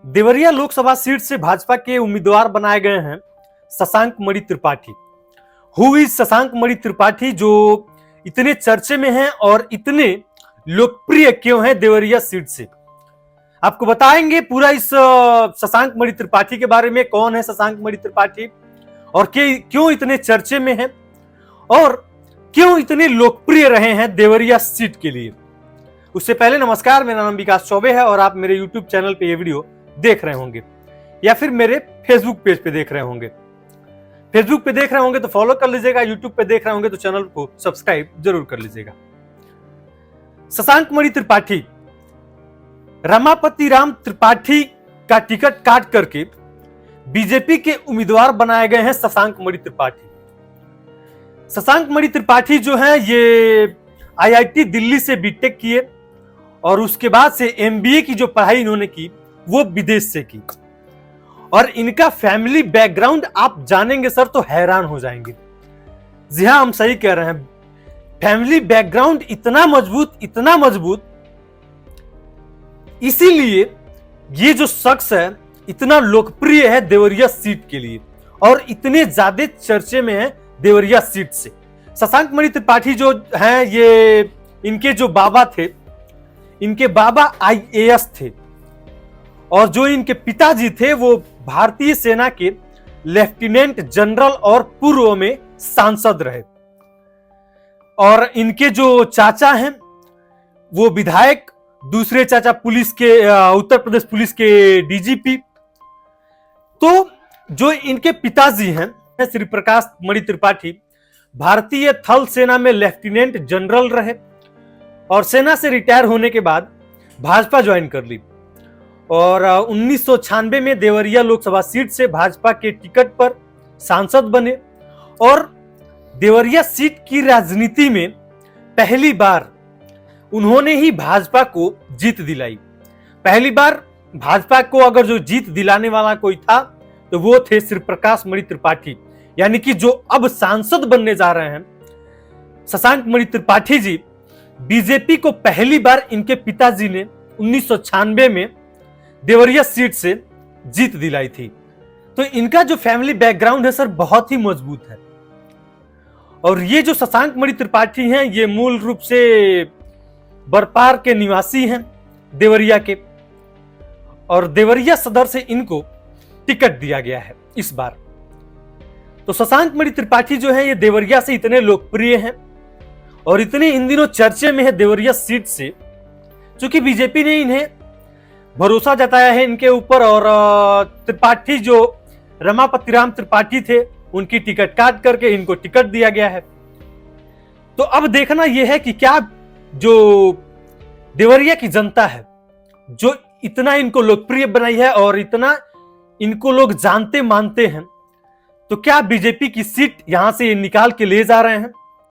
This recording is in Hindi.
देवरिया लोकसभा सीट से भाजपा के उम्मीदवार बनाए गए हैं शशांक मणि त्रिपाठी। हु इज शशांक मणि त्रिपाठी, जो इतने चर्चे में हैं और इतने लोकप्रिय क्यों हैं देवरिया सीट से, आपको बताएंगे पूरा इस शशांक मणि त्रिपाठी के बारे में। कौन है शशांक मणि त्रिपाठी और क्यों इतने चर्चे में हैं और क्यों इतने लोकप्रिय रहे हैं देवरिया सीट के लिए। उससे पहले नमस्कार, मेरा नाम विकास चौबे है और आप मेरे यूट्यूब चैनल पे ये वीडियो देख रहे होंगे या फिर मेरे फेसबुक पेज पे देख रहे होंगे। फेसबुक पे देख रहे होंगे तो फॉलो कर लीजिएगा, यूट्यूब पे देख रहे होंगे तो चैनल को सब्सक्राइब जरूर कर लीजिएगा। शशांक मणि त्रिपाठी, रमापति राम त्रिपाठी का टिकट काट करके बीजेपी के उम्मीदवार बनाए गए हैं शशांक मणि त्रिपाठी। शशांक मणि त्रिपाठी जो है ये आईआईटी दिल्ली से बीटेक किए और उसके बाद से एमबीए की जो पढ़ाई इन्होंने की वो विदेश से की। और इनका फैमिली बैकग्राउंड आप जानेंगे सर तो हैरान हो जाएंगे। जी हां, हम सही कह रहे हैं, फैमिली बैकग्राउंड इतना मजबूत, इसीलिए ये जो शख्स है इतना लोकप्रिय है देवरिया सीट के लिए और इतने ज्यादा चर्चे में है देवरिया सीट से। शशांक मणि त्रिपाठी जो हैं, ये इनके जो बाबा थे, इनके बाबा आईएएस थे और जो इनके पिताजी थे वो भारतीय सेना के लेफ्टिनेंट जनरल और पूर्व में सांसद रहे। और इनके जो चाचा हैं वो विधायक, दूसरे चाचा पुलिस के उत्तर प्रदेश पुलिस के डीजीपी। तो जो इनके पिताजी हैं श्री प्रकाश मणि त्रिपाठी भारतीय थल सेना में लेफ्टिनेंट जनरल रहे और सेना से रिटायर होने के बाद भाजपा ज्वाइन कर ली और 1996 में देवरिया लोकसभा सीट से भाजपा के टिकट पर सांसद बने और देवरिया सीट की राजनीति में पहली बार उन्होंने ही भाजपा को जीत दिलाई। पहली बार भाजपा को अगर जो जीत दिलाने वाला कोई था तो वो थे श्री प्रकाश मणि त्रिपाठी, यानी कि जो अब सांसद बनने जा रहे हैं शशांक मणि त्रिपाठी जी। बीजेपी को पहली बार इनके पिताजी ने 1996 में देवरिया सीट से जीत दिलाई थी। तो इनका जो फैमिली बैकग्राउंड है सर बहुत ही मजबूत है। और ये जो शशांक मणि त्रिपाठी हैं ये मूल रूप से बरपार के निवासी हैं देवरिया के और देवरिया सदर से इनको टिकट दिया गया है इस बार। तो शशांक मणि त्रिपाठी जो है ये देवरिया से इतने लोकप्रिय हैं और इतने इन दिनों चर्चे में है देवरिया सीट से, क्योंकि बीजेपी ने इन्हें भरोसा जताया है इनके ऊपर और त्रिपाठी जो रमापति राम त्रिपाठी थे उनकी टिकट काट करके इनको टिकट दिया गया है। तो अब देखना यह है कि क्या जो देवरिया की जनता है जो इतना इनको लोकप्रिय बनाई है और इतना इनको लोग जानते मानते हैं, तो क्या बीजेपी की सीट यहां से निकाल के ले जा रहे हैं